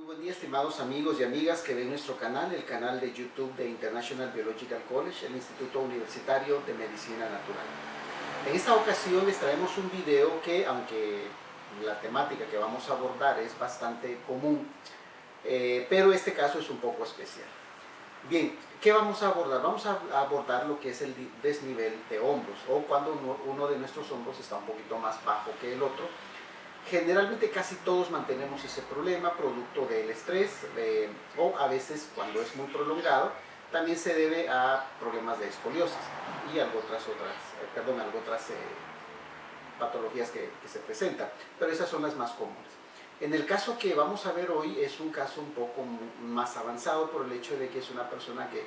Buen día, estimados amigos y amigas que ven nuestro canal, el canal de YouTube de International Biological College, el Instituto Universitario de Medicina Natural. En esta ocasión les traemos un video que, aunque la temática que vamos a abordar es bastante común, pero este caso es un poco especial. Bien, ¿qué vamos a abordar? Vamos a abordar lo que es el desnivel de hombros, o cuando uno de nuestros hombros está un poquito más bajo que el otro. Generalmente casi todos mantenemos ese problema producto del estrés o a veces cuando es muy prolongado también se debe a problemas de escoliosis y algo otras patologías que se presentan, pero esas son las más comunes. En el caso que vamos a ver hoy es un caso un poco más avanzado por el hecho de que es una persona que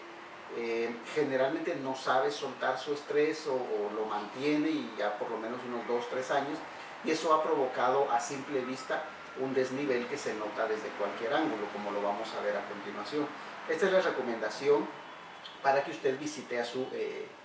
generalmente no sabe soltar su estrés o lo mantiene y ya por lo menos unos 2-3 años, y eso ha provocado a simple vista un desnivel que se nota desde cualquier ángulo, como lo vamos a ver a continuación. Esta es la recomendación para que usted visite a su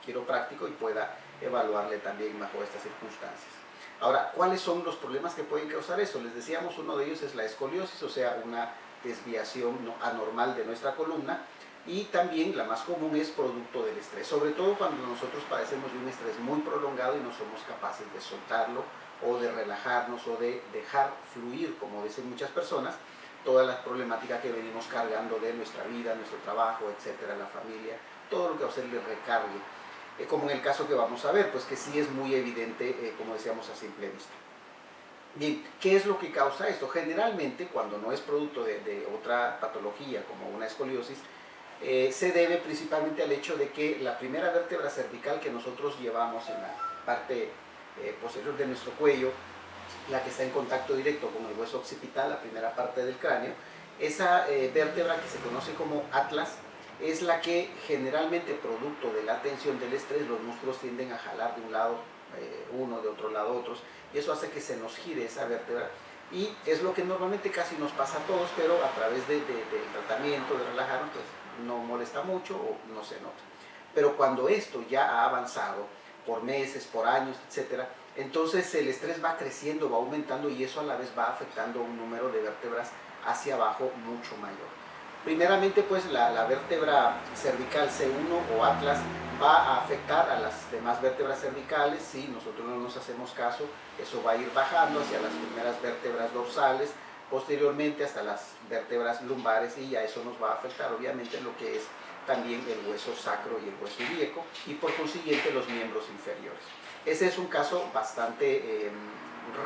quiropráctico y pueda evaluarle también bajo estas circunstancias. Ahora, ¿cuáles son los problemas que pueden causar eso? Les decíamos, uno de ellos es la escoliosis, o sea, una desviación anormal de nuestra columna, y también la más común es producto del estrés, sobre todo cuando nosotros padecemos de un estrés muy prolongado y no somos capaces de soltarlo o de relajarnos o de dejar fluir, como dicen muchas personas, toda la problemática que venimos cargando de nuestra vida, nuestro trabajo, etcétera, la familia, todo lo que a usted le recargue, como en el caso que vamos a ver, pues que sí es muy evidente, como decíamos, a simple vista. Bien, ¿qué es lo que causa esto? Generalmente, cuando no es producto de otra patología como una escoliosis, se debe principalmente al hecho de que la primera vértebra cervical que nosotros llevamos en la parte posterior de nuestro cuello, la que está en contacto directo con el hueso occipital, la primera parte del cráneo, esa vértebra que se conoce como atlas, es la que generalmente, producto de la tensión del estrés, los músculos tienden a jalar de un lado uno, de otro lado otros, y eso hace que se nos gire esa vértebra, y es lo que normalmente casi nos pasa a todos, pero a través del tratamiento, de relajarnos, pues no molesta mucho o no se nota. Pero cuando esto ya ha avanzado por meses, por años, etcétera, entonces el estrés va creciendo, va aumentando, y eso a la vez va afectando un número de vértebras hacia abajo mucho mayor. Primeramente, pues la vértebra cervical C1 o atlas va a afectar a las demás vértebras cervicales. Si nosotros no nos hacemos caso, eso va a ir bajando hacia las primeras vértebras dorsales, posteriormente hasta las vértebras lumbares, y ya eso nos va a afectar obviamente lo que es también el hueso sacro y el hueso ilíaco, y por consiguiente los miembros inferiores. Ese es un caso bastante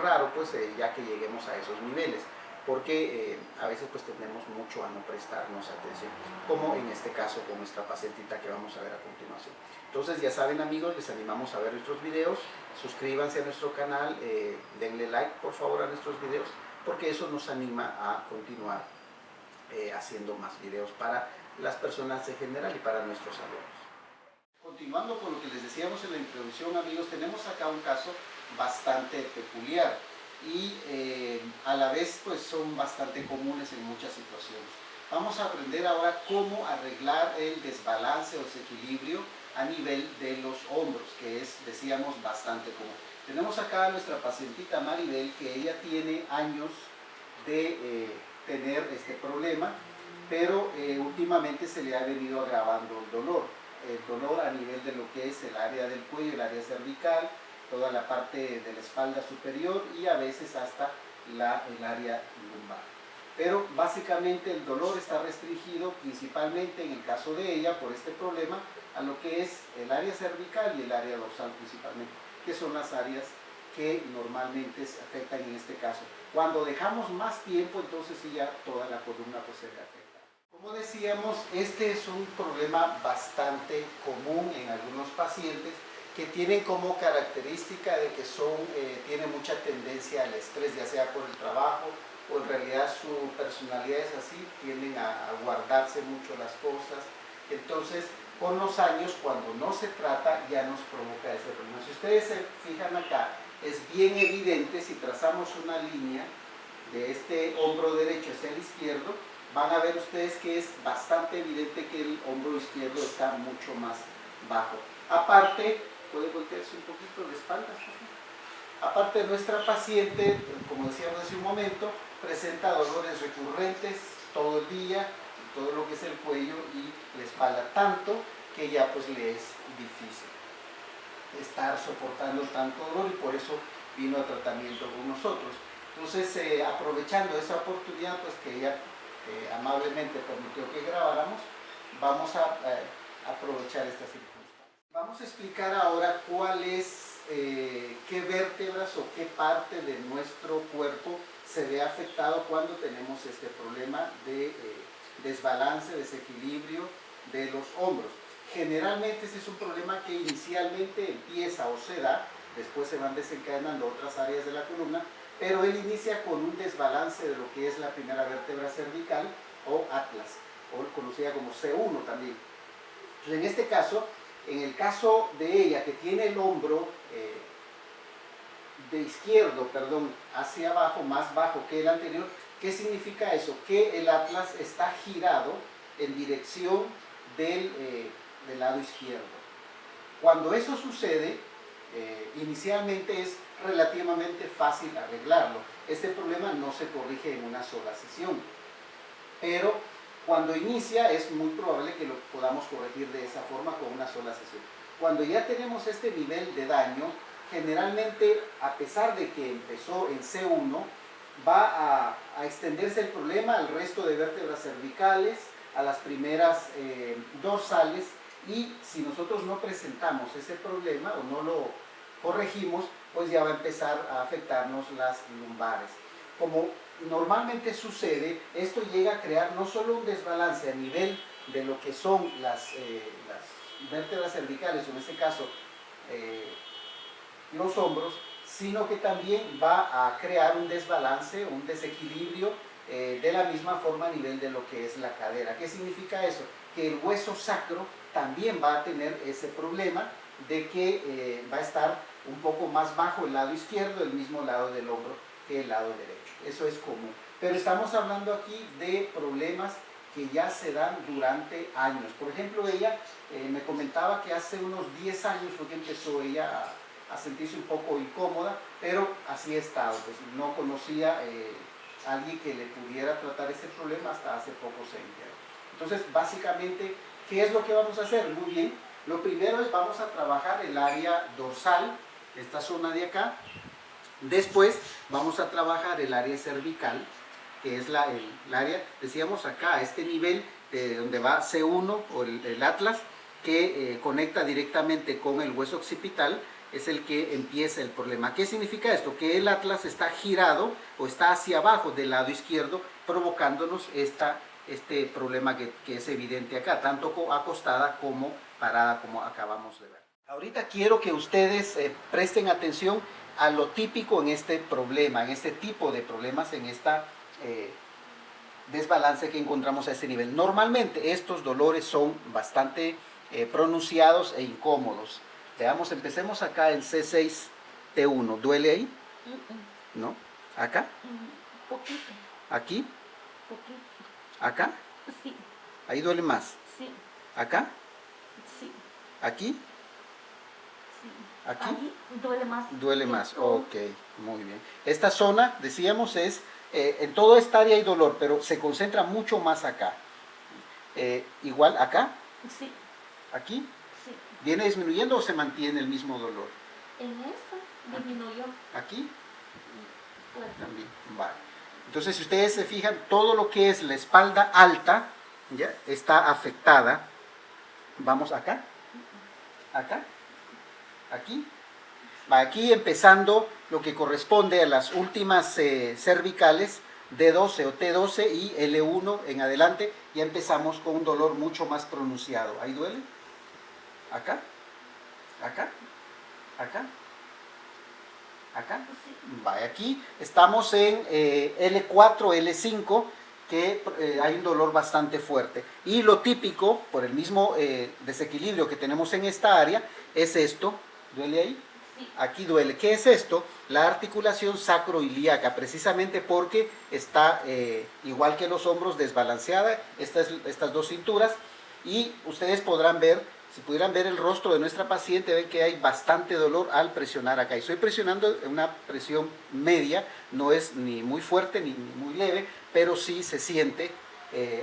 raro, pues ya que lleguemos a esos niveles, porque a veces pues tendemos mucho a no prestarnos atención, como en este caso con nuestra pacientita que vamos a ver a continuación. Entonces, ya saben, amigos, les animamos a ver nuestros videos, suscríbanse a nuestro canal, denle like por favor a nuestros videos, porque eso nos anima a continuar haciendo más videos para las personas en general y para nuestros alumnos. Continuando con lo que les decíamos en la introducción, amigos, tenemos acá un caso bastante peculiar y a la vez pues son bastante comunes en muchas situaciones. Vamos a aprender ahora cómo arreglar el desbalance o desequilibrio a nivel de los hombros, que es, decíamos, bastante común. Tenemos acá a nuestra pacientita Maribel, que ella tiene años de tener este problema, pero últimamente se le ha venido agravando el dolor a nivel de lo que es el área del cuello, el área cervical, toda la parte de la espalda superior y a veces hasta el área lumbar. Pero básicamente el dolor está restringido principalmente, en el caso de ella, por este problema, a lo que es el área cervical y el área dorsal principalmente, que son las áreas que normalmente se afectan en este caso. Cuando dejamos más tiempo, entonces sí ya toda la columna pues se le afecta. Como decíamos, este es un problema bastante común en algunos pacientes que tienen como característica de que tienen mucha tendencia al estrés, ya sea por el trabajo o en realidad su personalidad es así, tienden a guardarse mucho las cosas. Entonces, con los años, cuando no se trata, ya nos provoca ese problema. Si ustedes se fijan acá, es bien evidente, si trazamos una línea de este hombro derecho hacia el izquierdo, van a ver ustedes que es bastante evidente que el hombro izquierdo está mucho más bajo. Aparte, puede voltearse un poquito de espaldas. Aparte, nuestra paciente, como decíamos hace un momento, presenta dolores recurrentes todo el día, todo lo que es el cuello y la espalda, tanto que ya pues le es difícil estar soportando tanto dolor y por eso vino a tratamiento con nosotros. Entonces, aprovechando esa oportunidad pues que ella amablemente permitió que grabáramos, vamos a aprovechar esta circunstancia. Vamos a explicar ahora cuál es, qué vértebras o qué parte de nuestro cuerpo se ve afectado cuando tenemos este problema de desbalance, desequilibrio de los hombros. Generalmente este es un problema que inicialmente empieza o se da, después se van desencadenando otras áreas de la columna, pero él inicia con un desbalance de lo que es la primera vértebra cervical o atlas, o conocida como C1 también. Entonces, en este caso, en el caso de ella que tiene el hombro de izquierdo, hacia abajo, más bajo que el anterior, ¿qué significa eso? Que el atlas está girado en dirección del lado izquierdo. Cuando eso sucede, inicialmente es relativamente fácil arreglarlo. Este problema no se corrige en una sola sesión, pero cuando inicia es muy probable que lo podamos corregir de esa forma con una sola sesión. Cuando ya tenemos este nivel de daño, generalmente, a pesar de que empezó en C1, va a extenderse el problema al resto de vértebras cervicales, a las primeras dorsales, y si nosotros no presentamos ese problema o no lo corregimos, pues ya va a empezar a afectarnos las lumbares. Como normalmente sucede, esto llega a crear no solo un desbalance a nivel de lo que son las vértebras cervicales, o en este caso los hombros, sino que también va a crear un desbalance, un desequilibrio de la misma forma a nivel de lo que es la cadera. ¿Qué significa eso? Que el hueso sacro también va a tener ese problema de que va a estar un poco más bajo el lado izquierdo, el mismo lado del hombro que el lado derecho. Eso es común. Pero estamos hablando aquí de problemas que ya se dan durante años. Por ejemplo, ella me comentaba que hace unos 10 años fue que empezó ella a sentirse un poco incómoda, pero así ha estado. Pues no conocía a alguien que le pudiera tratar ese problema hasta hace poco se enteró. Entonces, básicamente, ¿qué es lo que vamos a hacer? Muy bien. Lo primero es vamos a trabajar el área dorsal, esta zona de acá. Después vamos a trabajar el área cervical, que es el área, decíamos acá, a este nivel donde va C1 o el atlas, que conecta directamente con el hueso occipital, es el que empieza el problema. ¿Qué significa esto? Que el atlas está girado o está hacia abajo del lado izquierdo, provocándonos este problema que es evidente acá, tanto acostada como parada, como acabamos de ver. Ahorita quiero que ustedes presten atención a lo típico en este problema, en este tipo de problemas, en esta desbalance que encontramos a este nivel. Normalmente estos dolores son bastante pronunciados e incómodos. Veamos, empecemos acá en C6T1. ¿Duele ahí? ¿No? ¿Acá? Poquito. ¿Aquí? Poquito. ¿Acá? Sí. ¿Ahí duele más? Sí. ¿Acá? Sí. ¿Aquí? Sí. ¿Aquí? Ahí duele más. Duele más, ok, muy bien. Esta zona, decíamos, es, en toda esta área hay dolor, pero se concentra mucho más acá. Igual acá, Sí. aquí, Sí. ¿viene disminuyendo o se mantiene el mismo dolor? En esta disminuyó. Aquí, Fuerte. también, vale. Entonces, si ustedes se fijan, todo lo que es la espalda alta, ¿ya? Está afectada. Vamos acá, acá, aquí. Aquí empezando lo que corresponde a las últimas cervicales, D12 o T12 y L1 en adelante, ya empezamos con un dolor mucho más pronunciado. ¿Ahí duele? ¿Acá? ¿Acá? ¿Acá? ¿Acá? Sí. Vaya, aquí estamos en L4, L5, que hay un dolor bastante fuerte. Y lo típico, por el mismo desequilibrio que tenemos en esta área, es esto. ¿Duele ahí? Sí. Aquí duele. ¿Qué es esto? La articulación sacroilíaca, precisamente porque está, igual que los hombros, desbalanceada, estas dos cinturas, y ustedes podrán ver, si pudieran ver el rostro de nuestra paciente, ven que hay bastante dolor al presionar acá. Y estoy presionando en una presión media, no es ni muy fuerte ni muy leve, pero sí se siente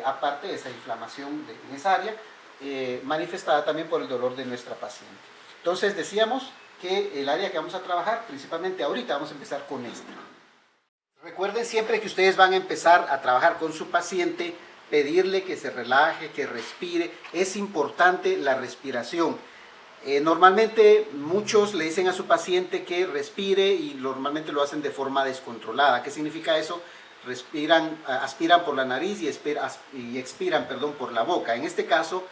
aparte de esa inflamación en esa área, manifestada también por el dolor de nuestra paciente. Entonces decíamos que el área que vamos a trabajar, principalmente ahorita, vamos a empezar con esta. Recuerden siempre que ustedes van a empezar a trabajar con su paciente, pedirle que se relaje, que respire. Es importante la respiración. Normalmente muchos le dicen a su paciente que respire y normalmente lo hacen de forma descontrolada. ¿Qué significa eso? Aspiran por la nariz y expiran por la boca. En este caso,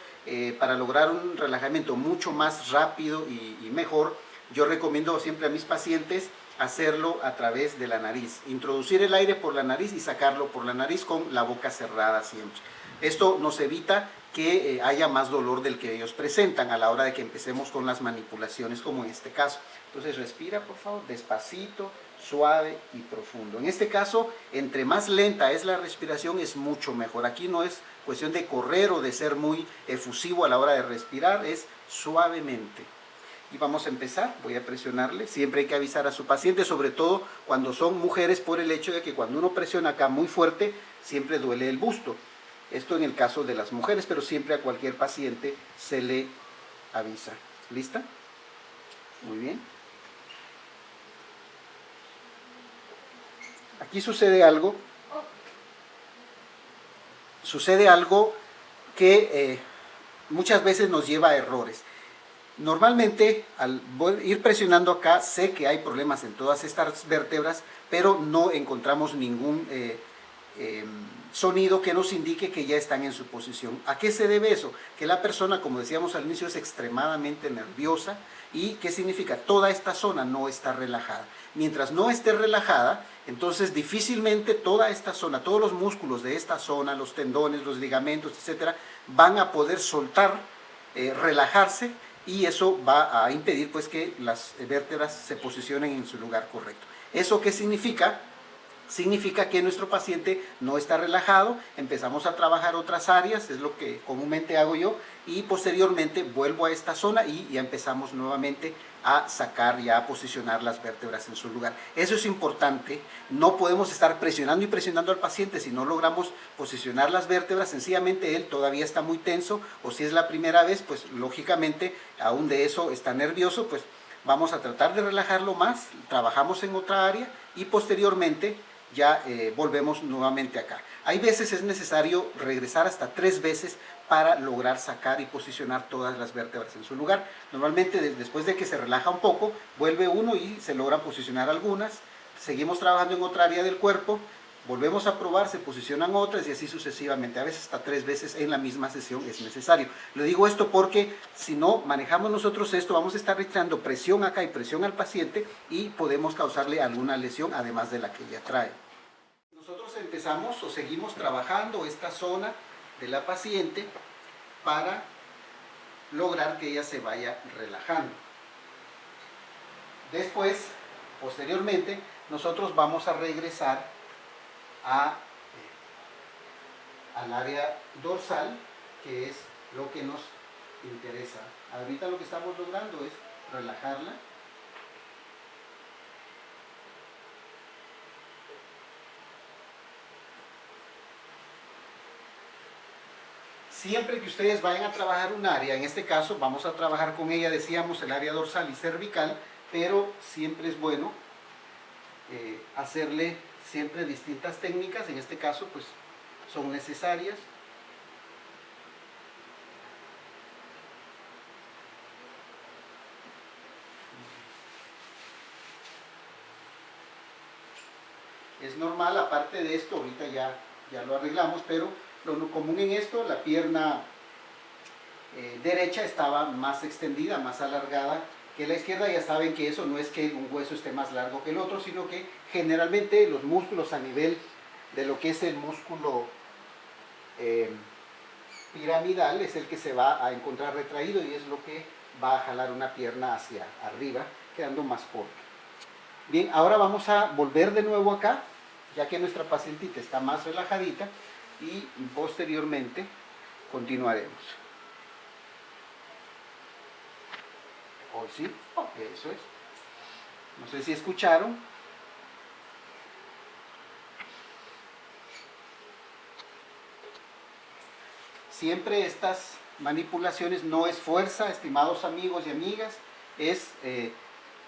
para lograr un relajamiento mucho más rápido y mejor, yo recomiendo siempre a mis pacientes hacerlo a través de la nariz. Introducir el aire por la nariz y sacarlo por la nariz con la boca cerrada siempre. Esto nos evita que haya más dolor del que ellos presentan a la hora de que empecemos con las manipulaciones, como en este caso. Entonces respira, por favor, despacito, suave y profundo. En este caso, entre más lenta es la respiración, es mucho mejor. Aquí no es cuestión de correr o de ser muy efusivo a la hora de respirar, es suavemente. Y vamos a empezar, voy a presionarle. Siempre hay que avisar a su paciente, sobre todo cuando son mujeres, por el hecho de que cuando uno presiona acá muy fuerte, siempre duele el busto. Esto en el caso de las mujeres, pero siempre a cualquier paciente se le avisa. ¿Lista? Muy bien. Aquí sucede algo que muchas veces nos lleva a errores. Normalmente, al ir presionando acá, sé que hay problemas en todas estas vértebras, pero no encontramos ningún sonido que nos indique que ya están en su posición. ¿A qué se debe eso? Que la persona, como decíamos al inicio, es extremadamente nerviosa. ¿Y qué significa? Toda esta zona no está relajada. Mientras no esté relajada, entonces difícilmente toda esta zona, todos los músculos de esta zona, los tendones, los ligamentos, etcétera, van a poder soltar, relajarse, y eso va a impedir pues que las vértebras se posicionen en su lugar correcto. ¿Eso qué significa? Significa que nuestro paciente no está relajado, empezamos a trabajar otras áreas, es lo que comúnmente hago yo, y posteriormente vuelvo a esta zona y ya empezamos nuevamente a sacar y a posicionar las vértebras en su lugar. Eso es importante, no podemos estar presionando y presionando al paciente si no logramos posicionar las vértebras. Sencillamente él todavía está muy tenso, o si es la primera vez, pues lógicamente aún de eso está nervioso, pues vamos a tratar de relajarlo más, trabajamos en otra área y posteriormente ya volvemos nuevamente acá. Hay veces es necesario regresar hasta 3 veces para lograr sacar y posicionar todas las vértebras en su lugar. Normalmente después de que se relaja un poco, vuelve uno y se logran posicionar algunas. Seguimos trabajando en otra área del cuerpo, volvemos a probar, se posicionan otras y así sucesivamente. A veces hasta 3 veces en la misma sesión es necesario. Le digo esto porque si no manejamos nosotros esto, vamos a estar realizando presión acá y presión al paciente y podemos causarle alguna lesión además de la que ya trae. Nosotros empezamos o seguimos trabajando esta zona de la paciente para lograr que ella se vaya relajando. Después, posteriormente, nosotros vamos a regresar al área dorsal, que es lo que nos interesa. Ahorita lo que estamos logrando es relajarla. Siempre que ustedes vayan a trabajar un área, en este caso vamos a trabajar con ella, decíamos, el área dorsal y cervical, pero siempre es bueno hacerle siempre distintas técnicas. En este caso pues son necesarias. Es normal, aparte de esto, ahorita ya lo arreglamos, pero lo común en esto, la pierna derecha estaba más extendida, más alargada que la izquierda. Ya saben que eso no es que un hueso esté más largo que el otro, sino que generalmente los músculos a nivel de lo que es el músculo piramidal es el que se va a encontrar retraído y es lo que va a jalar una pierna hacia arriba, quedando más corto. Bien, ahora vamos a volver de nuevo acá, ya que nuestra pacientita está más relajadita, y posteriormente continuaremos. ¿Oh, sí? Eso es. No sé si escucharon. siempre estas manipulaciones no es fuerza, estimados amigos y amigas,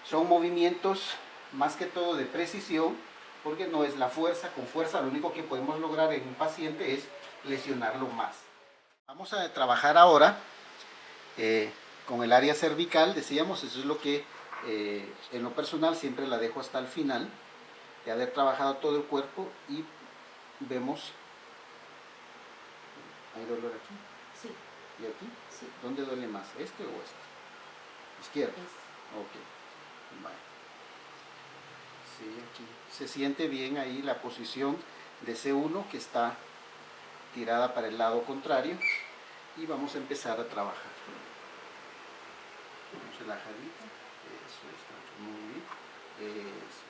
son movimientos más que todo de precisión, porque no es la fuerza. Con fuerza lo único que podemos lograr en un paciente es lesionarlo más. Vamos a trabajar ahora con el área cervical, decíamos, eso es lo que en lo personal siempre la dejo hasta el final, de haber trabajado todo el cuerpo, y vemos, ¿hay dolor aquí? Sí, ¿Y aquí? sí. ¿Dónde duele más? ¿Este o este? Izquierda. Es. Ok. Vale. Sí, aquí. Se siente bien ahí la posición de C1 que está tirada para el lado contrario, y vamos a empezar a trabajar. Relajadita. Eso está muy bien. Eso es.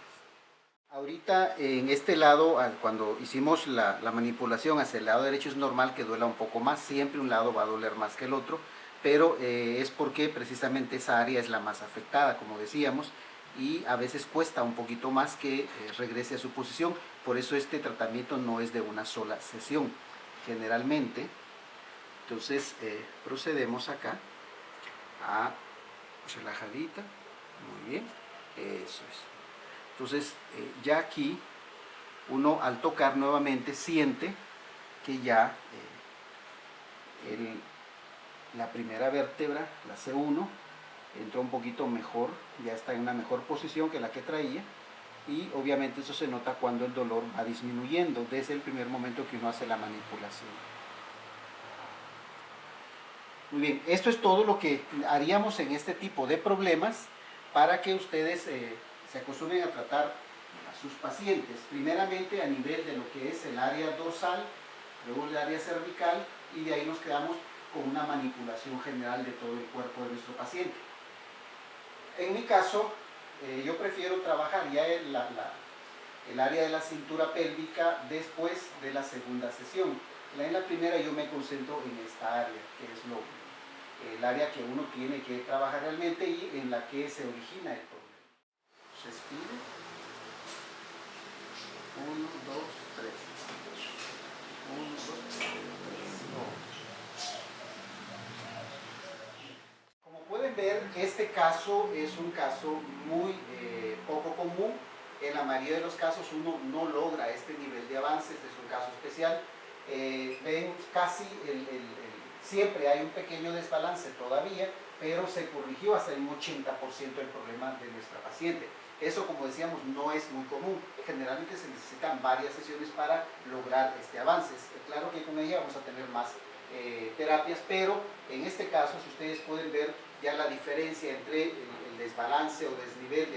Ahorita en este lado, cuando hicimos la manipulación hacia el lado derecho, es normal que duela un poco más. Siempre un lado va a doler más que el otro, pero es porque precisamente esa área es la más afectada, como decíamos, y a veces cuesta un poquito más que regrese a su posición. Por eso este tratamiento no es de una sola sesión, generalmente. Entonces procedemos acá a relajadita, muy bien, eso es. Entonces ya aquí uno, al tocar nuevamente, siente que ya la primera vértebra, la C1, entró un poquito mejor, ya está en una mejor posición que la que traía, y obviamente eso se nota cuando el dolor va disminuyendo desde el primer momento que uno hace la manipulación. Muy bien, esto es todo lo que haríamos en este tipo de problemas para que ustedes se acostumbren a tratar a sus pacientes, primeramente a nivel de lo que es el área dorsal, luego el área cervical, y de ahí nos quedamos con una manipulación general de todo el cuerpo de nuestro paciente. En mi caso, yo prefiero trabajar ya el área de la cintura pélvica después de la segunda sesión. En la primera yo me concentro en esta área, que es el área que uno tiene que trabajar realmente y en la que se origina el problema. Respire. 1, 2, 3. 1, 2, 3. Como pueden ver, este caso es un caso muy poco común. En la mayoría de los casos uno no logra este nivel de avance. Este es un caso especial. Ven, casi siempre hay un pequeño desbalance todavía, pero se corrigió hasta un 80% del problema de nuestra paciente. Eso, como decíamos, no es muy común. Generalmente se necesitan varias sesiones para lograr este avance. Claro que con ella vamos a tener más terapias, pero en este caso, si ustedes pueden ver ya la diferencia entre el desbalance o desnivel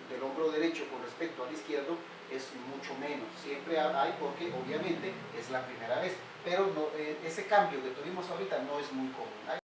del hombro derecho con respecto al izquierdo, es mucho menos. Siempre hay, porque obviamente es la primera vez, pero no, ese cambio que tuvimos ahorita no es muy común.